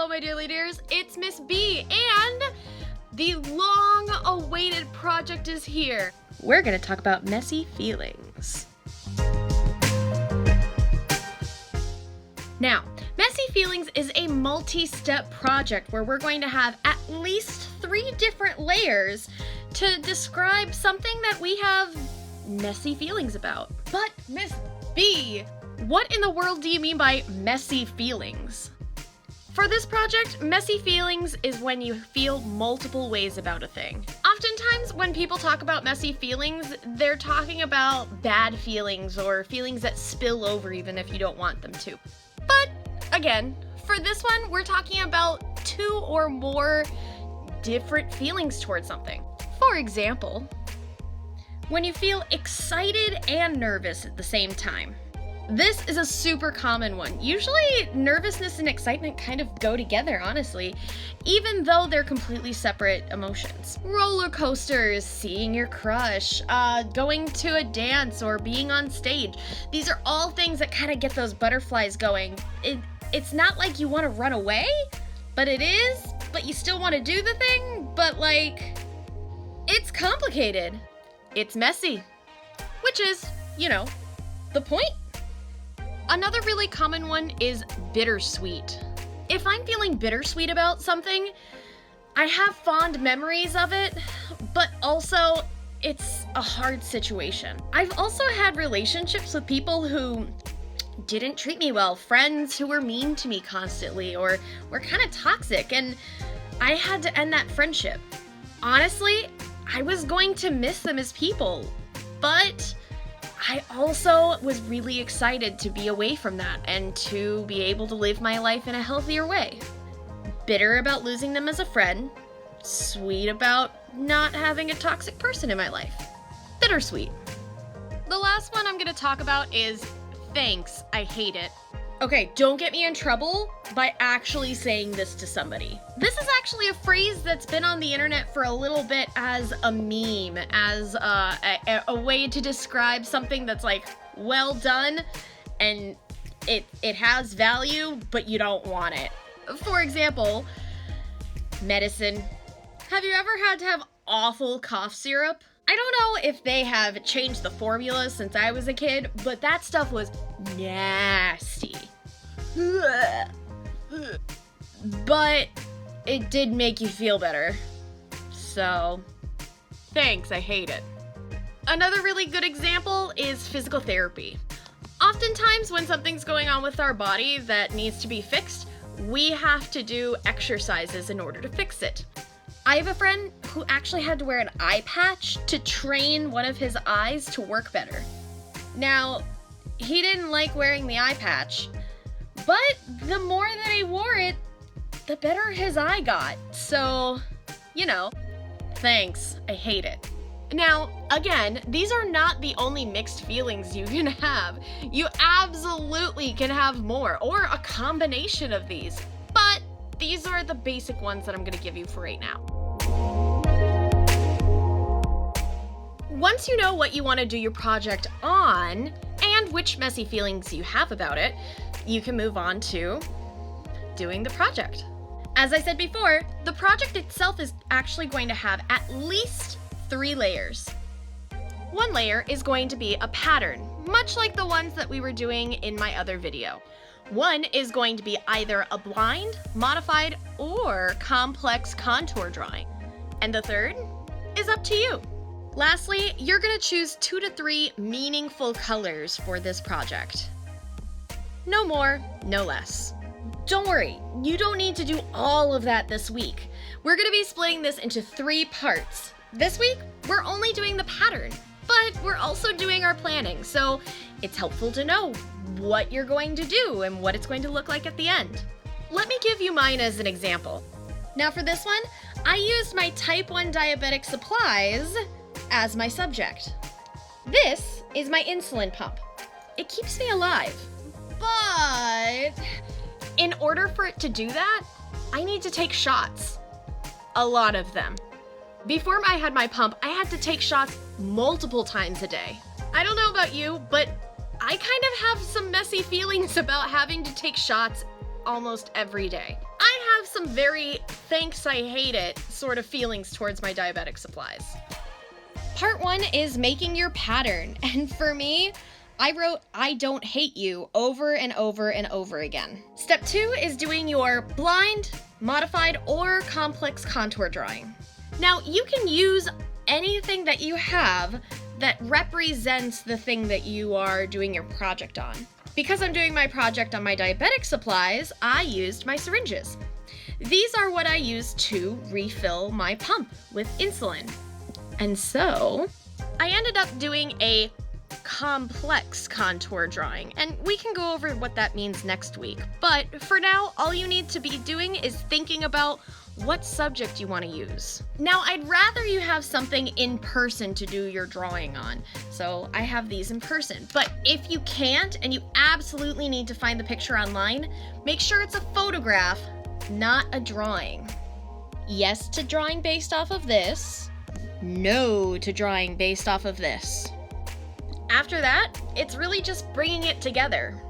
Hello, my dearly dears, it's Miss B, and the long-awaited project is here. We're gonna talk about messy feelings. Now, Messy Feelings is a multi-step project where we're going to have at least 3 different layers to describe something that we have messy feelings about. But, Miss B, what in the world do you mean by messy feelings? For this project, messy feelings is when you feel multiple ways about a thing. Oftentimes, when people talk about messy feelings, they're talking about bad feelings or feelings that spill over even if you don't want them to. But, again, for this one, we're talking about 2 or more different feelings towards something. For example, when you feel excited and nervous at the same time. This is a super common one. Usually, nervousness and excitement kind of go together, honestly, even though they're completely separate emotions. Roller coasters, seeing your crush, going to a dance, or being on stage. These are all things that kind of get those butterflies going. It's not like you want to run away, but it is, but you still want to do the thing, but like, it's complicated. It's messy, which is, you know, the point. Another really common one is bittersweet. If I'm feeling bittersweet about something, I have fond memories of it, but also it's a hard situation. I've also had relationships with people who didn't treat me well, friends who were mean to me constantly or were kind of toxic, and I had to end that friendship. Honestly, I was going to miss them as people, but I also was really excited to be away from that and to be able to live my life in a healthier way. Bitter about losing them as a friend, sweet about not having a toxic person in my life. Bittersweet. The last one I'm going to talk about is thanks, I hate it. Okay, don't get me in trouble by actually saying this to somebody. This is actually a phrase that's been on the internet for a little bit as a meme, as a way to describe something that's like, well done, and it has value, but you don't want it. For example, medicine. Have you ever had to have awful cough syrup? I don't know if they have changed the formula since I was a kid, but that stuff was nasty. But it did make you feel better. So, thanks, I hate it. Another really good example is physical therapy. Oftentimes when something's going on with our body that needs to be fixed, we have to do exercises in order to fix it. I have a friend who actually had to wear an eye patch to train one of his eyes to work better. Now, he didn't like wearing the eye patch, but the more that he wore it, the better his eye got. So, you know, thanks, I hate it. Now, again, these are not the only mixed feelings you can have. You absolutely can have more, or a combination of these. But these are the basic ones that I'm gonna give you for right now. Once you know what you want to do your project on, and which messy feelings you have about it, you can move on to doing the project. As I said before, the project itself is actually going to have at least 3 layers. One layer is going to be a pattern, much like the ones that we were doing in my other video. One is going to be either a blind, modified, or complex contour drawing. And the third is up to you. Lastly, you're going to choose 2 to 3 meaningful colors for this project. No more, no less. Don't worry, you don't need to do all of that this week. We're going to be splitting this into 3 parts. This week, we're only doing the pattern, but we're also doing our planning, so it's helpful to know what you're going to do and what it's going to look like at the end. Let me give you mine as an example. Now for this one, I used my type 1 diabetic supplies as my subject. This is my insulin pump. It keeps me alive, but in order for it to do that, I need to take shots. A lot of them. Before I had my pump, I had to take shots multiple times a day. I don't know about you, but I kind of have some messy feelings about having to take shots almost every day. I some very thanks I hate it sort of feelings towards my diabetic supplies. Part 1 is making your pattern, and for me, I wrote I don't hate you over and over and over again. Step 2 is doing your blind, modified, or complex contour drawing. Now, you can use anything that you have that represents the thing that you are doing your project on. Because I'm doing my project on my diabetic supplies, I used my syringes. These are what I use to refill my pump with insulin. And so, I ended up doing a complex contour drawing, and we can go over what that means next week. But for now, all you need to be doing is thinking about what subject you want to use. Now, I'd rather you have something in person to do your drawing on, so I have these in person. But if you can't, and you absolutely need to find the picture online, make sure it's a photograph, not a drawing. Yes to drawing based off of this. No to drawing based off of this. After that, it's really just bringing it together.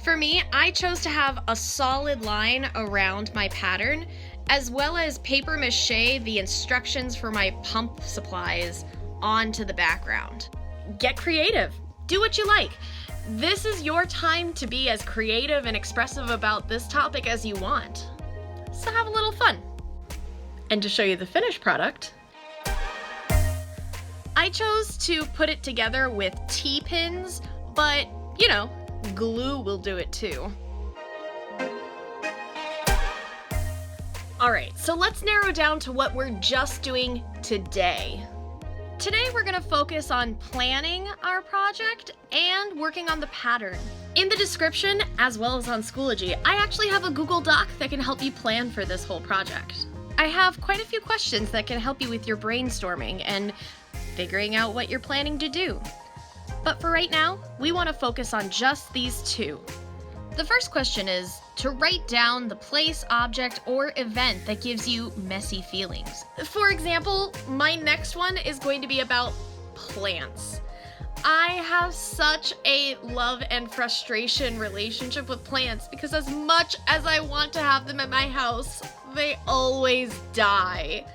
For me, I chose to have a solid line around my pattern, as well as paper mache the instructions for my pump supplies onto the background. Get creative. Do what you like. This is your time to be as creative and expressive about this topic as you want. So have a little fun. And to show you the finished product, I chose to put it together with T-pins, but, you know, glue will do it too. Alright, so let's narrow down to what we're just doing today. Today we're going to focus on planning our project and working on the pattern. In the description, as well as on Schoology, I actually have a Google Doc that can help you plan for this whole project. I have quite a few questions that can help you with your brainstorming and figuring out what you're planning to do. But for right now, we want to focus on just these two. The first question is to write down the place, object, or event that gives you messy feelings. For example, my next one is going to be about plants. I have such a love and frustration relationship with plants because as much as I want to have them at my house, they always die.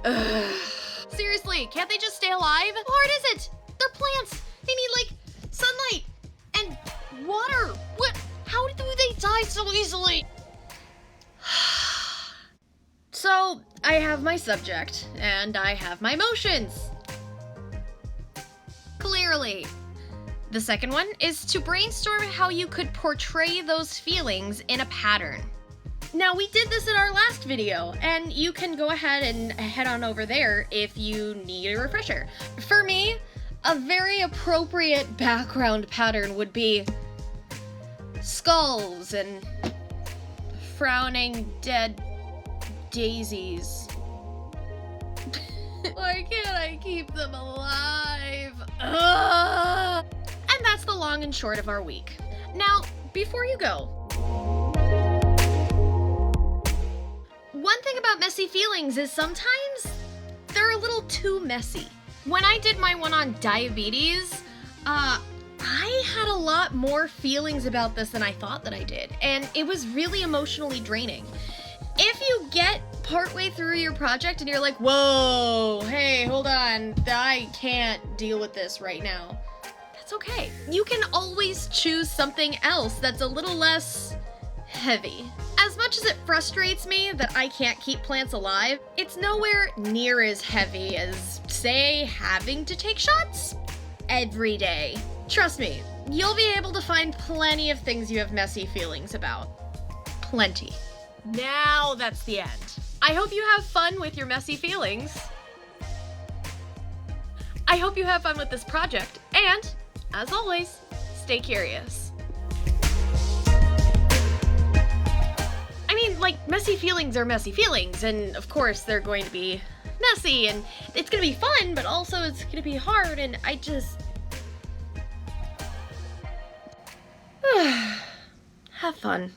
Ugh. Seriously, can't they just stay alive? How hard is it? They're plants. They need, like, sunlight and water. What? How do they die so easily? So, I have my subject, and I have my emotions. Clearly. The second one is to brainstorm how you could portray those feelings in a pattern. Now, we did this in our last video, and you can go ahead and head on over there if you need a refresher. For me, a very appropriate background pattern would be skulls and frowning dead daisies. Why can't I keep them alive? Ugh! And that's the long and short of our week. Now, before you go, one thing about messy feelings is sometimes they're a little too messy. When I did my one on diabetes, I had a lot more feelings about this than I thought that I did, and it was really emotionally draining. If you get partway through your project and you're like, whoa, hey, hold on, I can't deal with this right now, that's okay. You can always choose something else that's a little less heavy. As much as it frustrates me that I can't keep plants alive, it's nowhere near as heavy as, say, having to take shots every day. Trust me, you'll be able to find plenty of things you have messy feelings about. Plenty. Now that's the end. I hope you have fun with your messy feelings. I hope you have fun with this project, and, as always, stay curious. I mean, like, messy feelings are messy feelings, and of course they're going to be messy, and it's gonna be fun, but also it's gonna be hard, and I just... have fun.